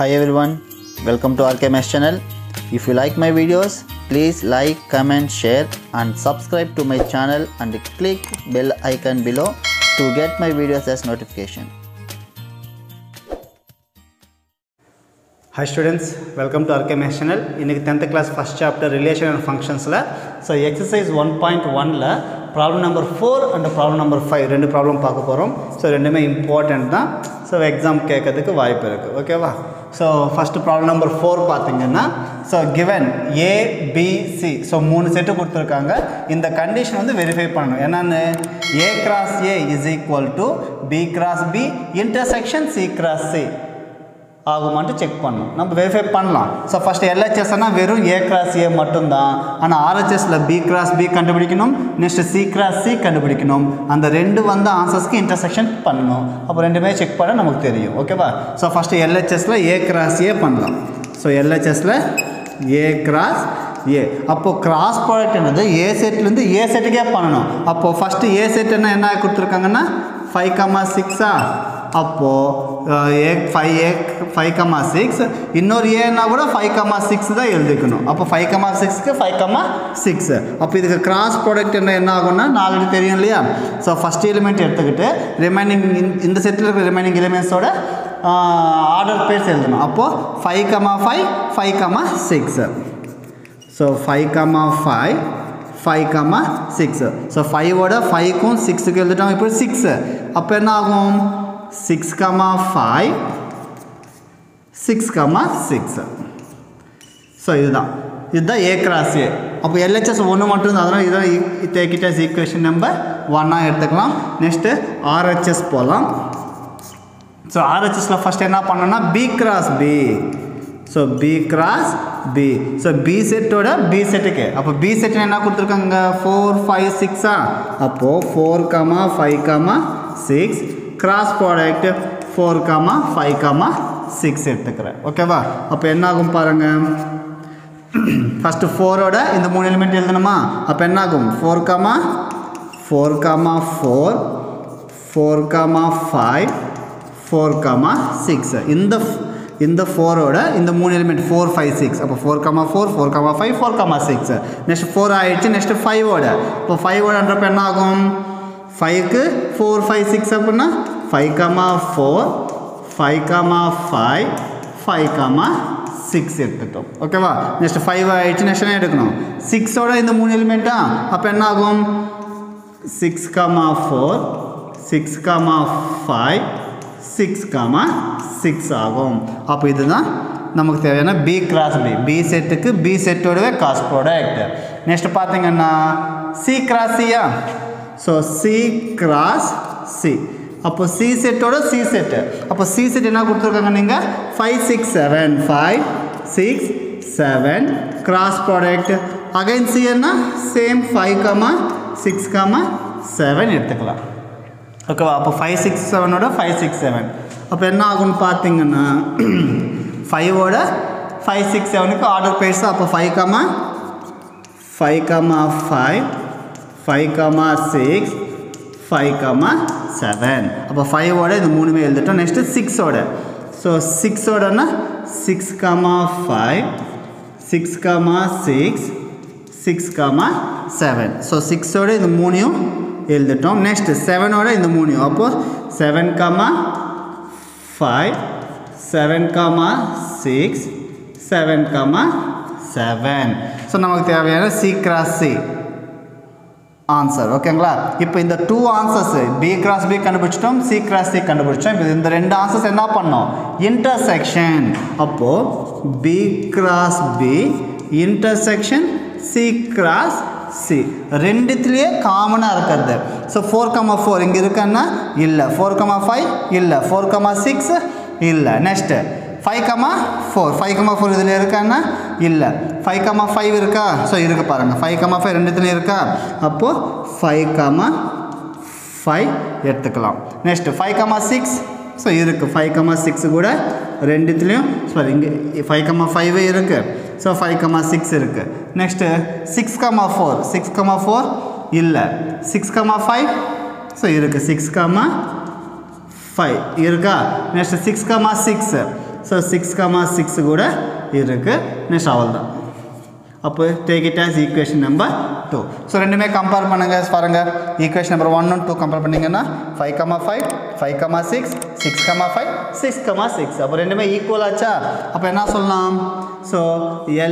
Hi everyone, welcome to RKMS channel. If you like my videos, please like, comment, share and subscribe to my channel and click bell icon below to get my videos as notification. Hi students, welcome to RKMS channel. இன்னைக்கு 10th class first chapter relation and functions la so exercise 1.1 la problem number 4 and problem number 5 ரெண்டு problem பார்க்க போறோம். so ரெண்டுமே important தான். so exam கேட்கிறதுக்கு வாய்ப்பு இருக்கு. ஓகேவா? so first problem number 4 பாத்தீங்கன்னா so given a b c so மூணு செட் கொடுத்திருக்காங்க. இந்த கண்டிஷன் வந்து வெரிஃபை பண்ணனும். என்னன்னு a cross a is equal to b cross b intersection c cross c ஆகுமான்னு செக் பண்ணணும். நம்ம வெரிஃபை பண்ணலாம். ஸோ ஃபஸ்ட்டு எல்ஹெச்எஸ்னா வெறும் ஏ கிராஸ் ஏ மட்டும்தான். ஆனால் ஆர்ஹெச்எஸில் பி கிராஸ் பி கண்டுபிடிக்கணும், நெக்ஸ்ட் சி கிராஸ் சி கண்டுபிடிக்கணும். அந்த ரெண்டு வந்து ஆன்சர்ஸ்க்கு இன்டர்செக்ஷன் பண்ணணும். அப்போ ரெண்டுமே செக் பண்ண நமக்கு தெரியும். ஓகேவா? ஸோ ஃபஸ்ட்டு எல்ஹெச்எஸில் ஏ கிராஸ் ஏ பண்ணலாம். ஸோ எல்ஹெச்எஸில் ஏ கிராஸ் ஏ. அப்போது கிராஸ் ப்ராடக்ட் என்னது ஏ செட்லேருந்து ஏ செட்டுக்கே பண்ணணும். அப்போது ஃபஸ்ட்டு ஏ செட்டுன்னா என்ன கொடுத்துருக்காங்கன்னா 5,6 அப்போது ஏ 5,6 இன்னொரு ஏன்னா கூட 5,6 தான் எழுதிக்கணும். அப்போ 5,6க்கு 5,6. அப்போ இதுக்கு கிராஸ் ப்ராடக்ட் என்ன ஆகும்னா நாலு தெரியும் இல்லையா? ஸோ ஃபஸ்ட் எலிமெண்ட் எடுத்துக்கிட்டு ரிமைனிங் இந்த செட்டில் இருக்கிற ரிமைனிங் எலிமெண்ட்ஸோட ஆர்டர் பேர்ஸ் எழுதணும். அப்போது 5,5 5,6. ஸோ 5,5 5,6. ஸோ 5ஓட 5க்கும் 6க்கு எழுதிட்டோம். இப்போ 6 அப்போ என்ன ஆகும் 6,5 6,6. ஸோ இதுதான் ஏ கிராஸ் ஏ. அப்போ எல்ஹெச்எஸ் ஒன்று மட்டும் தான். அதனால் இதான் take it as equation number 1 எடுத்துக்கலாம். நெக்ஸ்ட்டு ஆர்ஹெச்எஸ் போகலாம். ஸோ ஆர்ஹெச்எஸில் ஃபஸ்ட் என்ன பண்ணோன்னா B cross B. So B cross B. So B செட்டோட பி செட்டுக்கு அப்போ பி செட்டு என்ன கொடுத்துருக்காங்க 4 5 6 அப்போது 4,5,6 கிராஸ் ப்ராடக்ட் 4,5,6 எடுத்துக்கிறேன். ஓகேவா? அப்போ என்ன ஆகும் பாருங்கள். ஃபஸ்ட்டு 4ஓட இந்த மூணு எலிமெண்ட் எழுதணுமா? அப்போ என்ன ஆகும் 4,4 4,5 4,6 இந்த 4ஓட இந்த மூணு எலிமெண்ட் 4 5 6 அப்போ 4,4 4,5 4,6. நெக்ஸ்ட் 4 ஆகிடுச்சு. நெக்ஸ்ட் 5ஓட இப்போ 5ஓடன்றப்ப என்ன ஆகும் 5க்கு 4 5 6 அப்படின்னா 5,4 5,5 5,6 எடுத்துட்டோம். ஓகேவா? நெக்ஸ்ட் 5 ஆகிடுச்சு. நெக்ஸ்ட் என்ன எடுக்கணும் 6ஓட இந்த மூணு எலிமெண்ட்டா அப்போ என்ன ஆகும் 6,4 6,5 6,6 ஆகும். அப்போ இதுதான் நமக்கு தேவையான பி கிராஸ் பி. பி செட்டுக்கு பி செட்டோடவே கிராஸ் ப்ராடக்ட். நெக்ஸ்ட் பார்த்தீங்கன்னா சி கிராஸ் சியா. So C cross C. அப்போ சி செட்டோட சி செட்டு. அப்போ சி செட் என்ன கொடுத்துருக்காங்க நீங்கள் 5 6 7 5 6 7 கிராஸ் ப்ராடக்ட். அகைன் சி என்ன சேம் 5,6,7 எடுத்துக்கலாம். ஓகேவா? அப்போ 5 6 7ஓட 5 6 7 அப்போ என்ன ஆகும்னு பார்த்தீங்கன்னா 5ஓட 5 6 7க்கு ஆர்டர் பேர்ஸ். அப்போ 5,5 5,6 5,7 அப்போ 5ஓட இது மூணுமே எழுதிட்டோம். நெக்ஸ்ட்டு 6ஓட ஸோ 6ஓடனா 6,5 6,6 6,7 ஸோ 6ஓட இது மூணையும் எழுதிட்டோம். நெக்ஸ்ட் 7ஓட இந்த மூணையும் அப்போது 7,5 7,6 7,7 ஸோ நமக்கு தேவையான சி கிராஸ் சி ஆன்சர். ஓகேங்களா? இப்போ இந்த 2 ஆன்சர்ஸ் பி கிராஸ் பி கண்டுபிடிச்சிட்டோம், சி கிராஸ் சி கண்டுபிடிச்சோம். இப்போ இந்த ரெண்டு ஆன்சர்ஸ் என்ன பண்ணோம் இன்டர்செக்ஷன். அப்போது B cross B intersection C cross C ரெண்டுத்துலேயே காமனாக இருக்கிறது. ஸோ 4,4 இங்கே இருக்கான்னா இல்லை, 4,5 இல்லை, 4,6 இல்லை. நெக்ஸ்ட்டு 5,4 இதில் இருக்கான்னா இல்லை, 5,5 இருக்கா? ஸோ இருக்கு பாருங்கள் 5,5 ரெண்டுத்துலேயும் இருக்கா? அப்போது 5,5 எடுத்துக்கலாம். நெக்ஸ்ட்டு 5,6 ஸோ இருக்குது 5,6 கூட ரெண்டுத்துலேயும் சாரி இங்கே 5,5 இருக்குது. ஸோ 5,6 இருக்குது. நெக்ஸ்ட்டு 6,4 6,4 இல்லை, 6,5 ஸோ இருக்குது 6,5 இருக்கா? நெக்ஸ்ட் 6,6 ஸோ 6,6 கூட இருக்குது. நெக்ஸ்ட் அவள் தான். அப்போ take it as equation number 2. So ரெண்டுமே கம்பேர் பண்ணுங்கள். பாருங்கள், ஈக்குவேஷன் நம்பர் 1 and 2 கம்பேர் பண்ணிங்கன்னா 5,5 5,6 6,5 6,6. அப்போ ரெண்டுமே ஈக்குவல் ஆச்சா? அப்போ என்ன சொல்லலாம்? So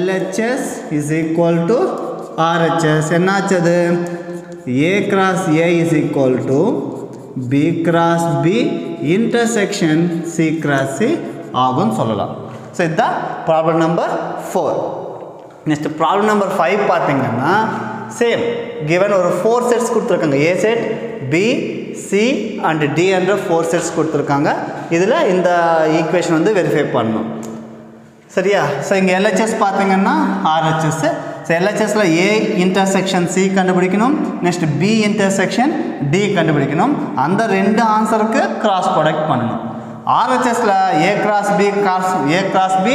LHS is equal to RHS. என்னாச்சு அது? A cross A is equal to B cross B intersection C cross C ஆகும்னு சொல்லலாம். ஸோ இதுதான் problem number 4. Next problem number 5 பார்த்தீங்கன்னா சேம் கிவன் ஒரு 4 செட்ஸ் கொடுத்துருக்காங்க. A set, B, C and D என்ற 4 sets கொடுத்துருக்காங்க. இதில் இந்த ஈக்குவேஷன் வந்து வெரிஃபை பண்ணணும். சரியா? ஸோ இங்கே LHS பார்த்தீங்கன்னா RHS. ஸோ LHSல A இன்டர்செக்ஷன் C கண்டுபிடிக்கணும். நெக்ஸ்ட் B இன்டர்செக்ஷன் D கண்டுபிடிக்கணும். அந்த ரெண்டு ஆன்சருக்கு கிராஸ் ப்ராடக்ட் பண்ணணும். RHSல A cross B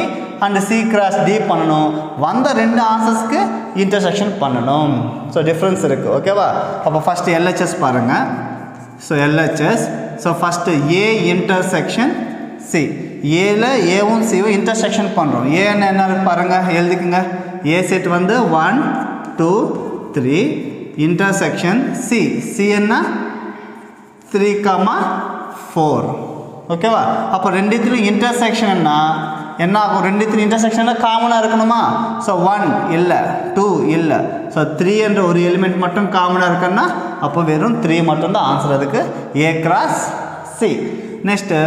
and C cross D பண்ணணும். வந்த ரெண்டு ஆன்சர்ஸ்க்கு இன்டர்செக்ஷன் பண்ணணும். ஸோ டிஃப்ரென்ஸ் இருக்குது. ஓகேவா? அப்போ ஃபஸ்ட்டு LHS பாருங்கள். So LHS, so first A intersection C. ஏல ஏவும் சிவும் இன்டர்செக்ஷன் பண்ணுறோம். ஏன்னு என்ன இருக்கு பாருங்கள், எழுதிக்குங்க. A செட் வந்து 1 2 3 இன்டர்செக்ஷன் C என்ன 3,4. ஓகேவா? அப்போ ரெண்டுத்திலும் இன்டர்செக்ஷன்னா என்ன ஆகும்? ரெண்டுத்திலும் இன்டர்செக்ஷன்னா காமனாக இருக்கணுமா? ஸோ 1 இல்லை, 2 இல்லை, ஸோ 3 என்ற ஒரு எலிமெண்ட் மட்டும் காமனாக இருக்குன்னா அப்போ வெறும் 3 மட்டும்தான் ஆன்சர். அதுக்கு A cross C. Next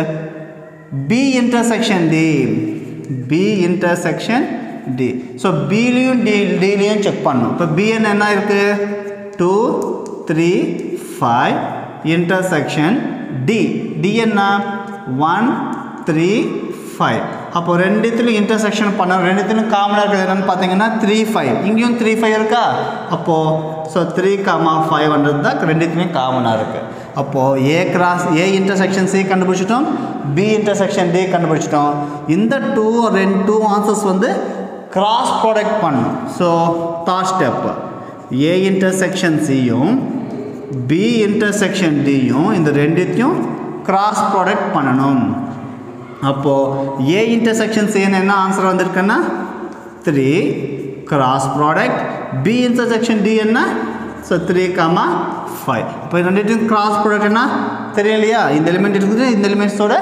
B intersection D. So Bலையும் Dலையும் செக் பண்ணணும். இப்போ B என்ன இருக்குது? 2 3 5 இன்டர்செக்ஷன் D என்ன 1 3 5. அப்போ ரெண்டுத்திலும் இன்டர்செக்ஷன் பண்ணணும். ரெண்டுத்திலும் காமனாக இருக்குது என்னென்னு பார்த்தீங்கன்னா 3 5. இங்கேயும் 3 5 இருக்கா? அப்போது ஸோ 3,500 தான் ரெண்டுத்திலையும் காமனாக இருக்குது. அப்போது A இன்டர்செக்ஷன் C கண்டுபிடிச்சிட்டோம், B இன்டர்செக்ஷன் D கண்டுபிடிச்சிட்டோம். இந்த டூ ஆன்சர்ஸ் வந்து கிராஸ் ப்ராடக்ட் பண்ணணும். So that step A intersection Cயும் B இன்டர்செக்ஷன் Dயும் இந்த ரெண்டுத்தையும் கிராஸ் ப்ராடக்ட் பண்ணணும். அப்போது A இன்டர்செக்ஷன் Cன்னு என்ன ஆன்சர் வந்திருக்குன்னா 3 cross product. B intersection D என்ன? ஸோ 3,5. இப்போ ரெண்டுத்தையும் கிராஸ் ப்ராடக்ட் என்ன தெரியலையா? இந்த எலிமெண்ட் இருக்குது, இந்த எலிமெண்ட்ஸோட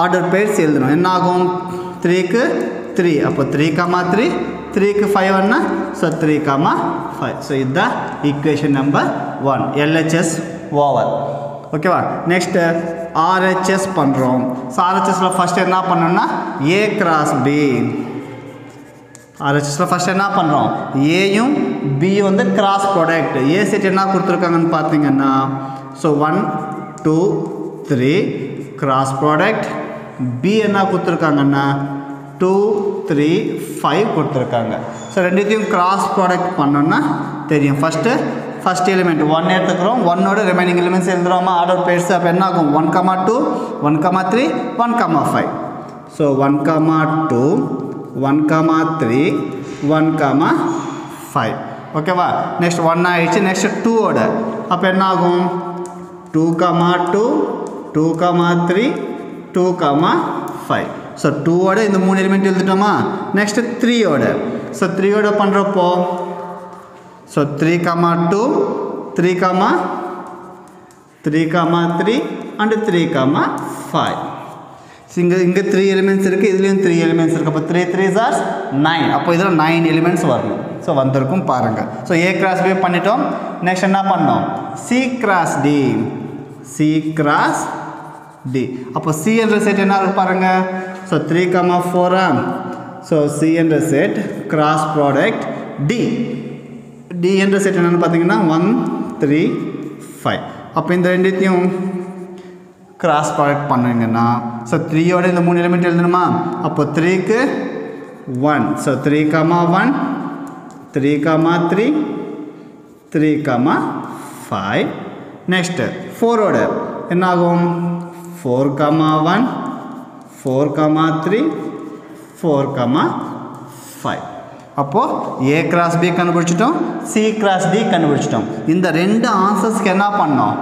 ஆர்டர் பேர்ஸ் எழுதணும். என்ன ஆகும்? 3க்கு 3, அப்போ 3,3 3க்கு 5 என்ன? ஸோ 3,5. ஸோ இதுதான் ஈக்குவேஷன் நம்பர் 1. LHS over. ஓகேவா? நெக்ஸ்ட்டு RHS பண்ணுறோம். ஸோ RHSல ஃபஸ்ட்டு என்ன பண்ணோம்னா A cross B. RHSல ஃபஸ்ட் என்ன பண்ணுறோம்? ஏயும் பியும் வந்து கிராஸ் ப்ராடக்ட். A செட் என்ன கொடுத்துருக்காங்கன்னு பார்த்தீங்கன்னா ஸோ 1 2 3 கிராஸ் ப்ராடக்ட். B என்ன கொடுத்துருக்காங்கன்னா 2 3 5 கொடுத்துருக்காங்க. ஸோ ரெண்டுத்தையும் கிராஸ் ப்ராடக்ட் பண்ணோன்னா தெரியும். ஃபஸ்ட் எலிமெண்ட் 1 எடுத்துக்கிறோம். 1ஓட ரிமைனிங் எலிமெண்ட்ஸ் எழுதுகிறோமா ஆர்டர் பேர்ஸ். அப்போ என்ன ஆகும்? 1,2 1,3 1,5. ஸோ 1,2 1,3 1,5. ஓகேவா? நெக்ஸ்ட் 1 ஆகிடுச்சு. நெக்ஸ்ட் 2ஓட அப்போ என்ன ஆகும்? 2,2 2,3 2,5. ஸோ 2ஓட இந்த 3 எலிமெண்ட் எழுதிட்டோமா? நெக்ஸ்ட் 3ஓட. ஸோ 3ஓட பண்ணுறப்போ ஸோ 3,2 3,3 அண்ட் 3,5. இங்கே 3 எலிமெண்ட்ஸ் இருக்குது, இதுலேயும் 3 எலிமெண்ட்ஸ் இருக்குது. அப்போ 3 3s are 9. அப்போ இதில் 9 எலிமெண்ட்ஸ் வரணும். ஸோ வந்திருக்கும் பாருங்கள். ஸோ A cross B பண்ணிட்டோம். நெக்ஸ்ட் என்ன பண்ணோம்? C cross D. அப்போ C என்ற செட் என்ன இருக்கு பாருங்கள். ஸோ 3,4. ஸோ C என்ற செட் கிராஸ் ப்ராடக்ட் D என்ற செட் என்னென்னு பார்த்தீங்கன்னா 1 3 5. அப்போ இந்த ரெண்டுத்தையும் கிராஸ் ப்ராடக்ட் பண்ணுங்கன்னா ஸோ 3ஓட இந்த 3 எலிமெண்ட் எழுதணுமா? அப்போ 3க்கு 1. ஸோ 3,1 3,3 3,5. நெக்ஸ்ட்டு 4ஓட என்ன ஆகும்? 4,1 4,3 4,5. அப்போது A cross B கண்டுபிடிச்சிட்டோம், C cross D கண்டுபிடிச்சிட்டோம். இந்த ரெண்டு ஆன்சர்ஸ்க்கு என்ன பண்ணோம்?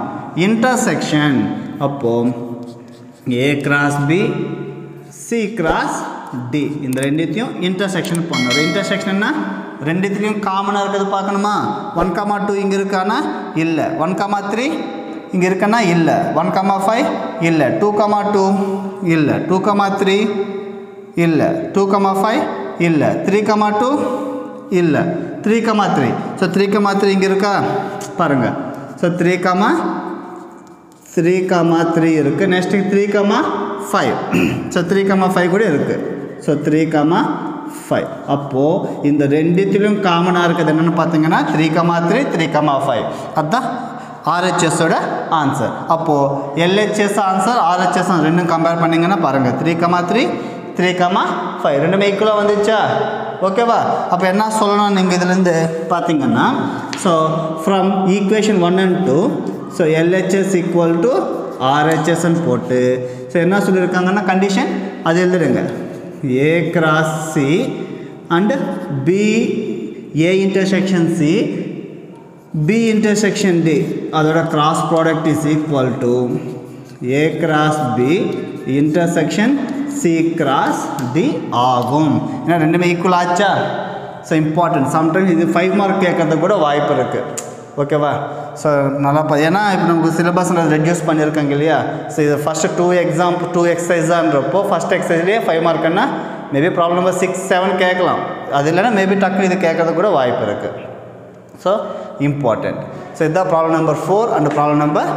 இன்டர்செக்ஷன். அப்போது A cross B C C cross D இந்த ரெண்டுத்தையும் இன்டர்செக்ஷன் பண்ணணும். இன்டர்செக்ஷன்னா ரெண்டுத்துலையும் காமனாக இருக்கிறது பார்க்கணுமா? 1,2 இங்கே இருக்கானா இல்லை, 1,3 இங்கே இருக்கானா இல்லை, 1,5 இல்லை, 2,2 இல்லை, 2,3 இல்லை, 2,5 இல்லை, 3,2 இல்லை, 3,3. ஸோ 3,3 இங்கே இருக்கா பாருங்கள். ஸோ 3,3 இருக்குது. நெக்ஸ்ட்டு 3,5. ஸோ 3,5 கூட இருக்குது. ஸோ 3,5. அப்போது இந்த ரெண்டுத்திலும் காமனாக இருக்குது என்னென்னு பார்த்தீங்கன்னா 3,3 3,5. அதுதான் RHSோட ஆன்சர். அப்போது LHS ஆன்சர் RHS ரெண்டும் கம்பேர் பண்ணிங்கன்னா பாருங்கள் 3,3 3,5 ரெண்டுமே ஈக்குவலாக வந்துச்சா? ஓகேவா? அப்போ என்ன சொல்லணும் நீங்கள் இதுலேருந்து பார்த்தீங்கன்னா, so from equation 1 and 2 so LHS equal to RHSன்னு போட்டு ஸோ என்ன சொல்லியிருக்காங்கன்னா கண்டிஷன் அது எழுதுடுங்க. A cross C and B A intersection C B intersection D அதோட cross product is equal to A cross B intersection C cross D ஆகும். ஏன்னா ரெண்டுமே equal ஆச்சா? So important. சம்டைம்ஸ் இது 5 மார்க் கேட்கறது கூட வாய்ப்பு இருக்குது. ஓகேவா? ஸோ நல்லா ஏன்னா இப்போ நமக்கு சிலபஸில் ரெடியூஸ் பண்ணியிருக்காங்க இல்லையா? ஸோ இது ஃபஸ்ட்டு 2 எக்ஸசைஸான்றப்போ ஃபஸ்ட் எக்ஸசைஸ்லேயே 5 மார்க்குன்னா மேபி ப்ராப்ளம் நம்பர் 6 7 கேட்கலாம். அது இல்லைன்னா மேபி டக்குனு இது கேட்கறது கூட வாய்ப்பு இருக்குது. So important. ஸோ இதுதான் problem number 4 and problem number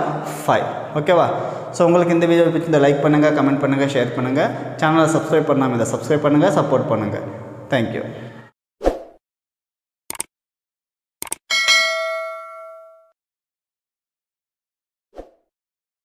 5. ஓகேவா? ஸோ உங்களுக்கு இந்த வீடியோ பிடிச்சிருந்தா லைக் பண்ணுங்கள், கமெண்ட் பண்ணுங்கள், ஷேர் பண்ணுங்கள். சேனலை சப்ஸ்கிரைப் பண்ணாமல் இதை சப்ஸ்கிரைப் பண்ணுங்கள், சப்போர்ட் பண்ணுங்கள். தேங்க்யூ.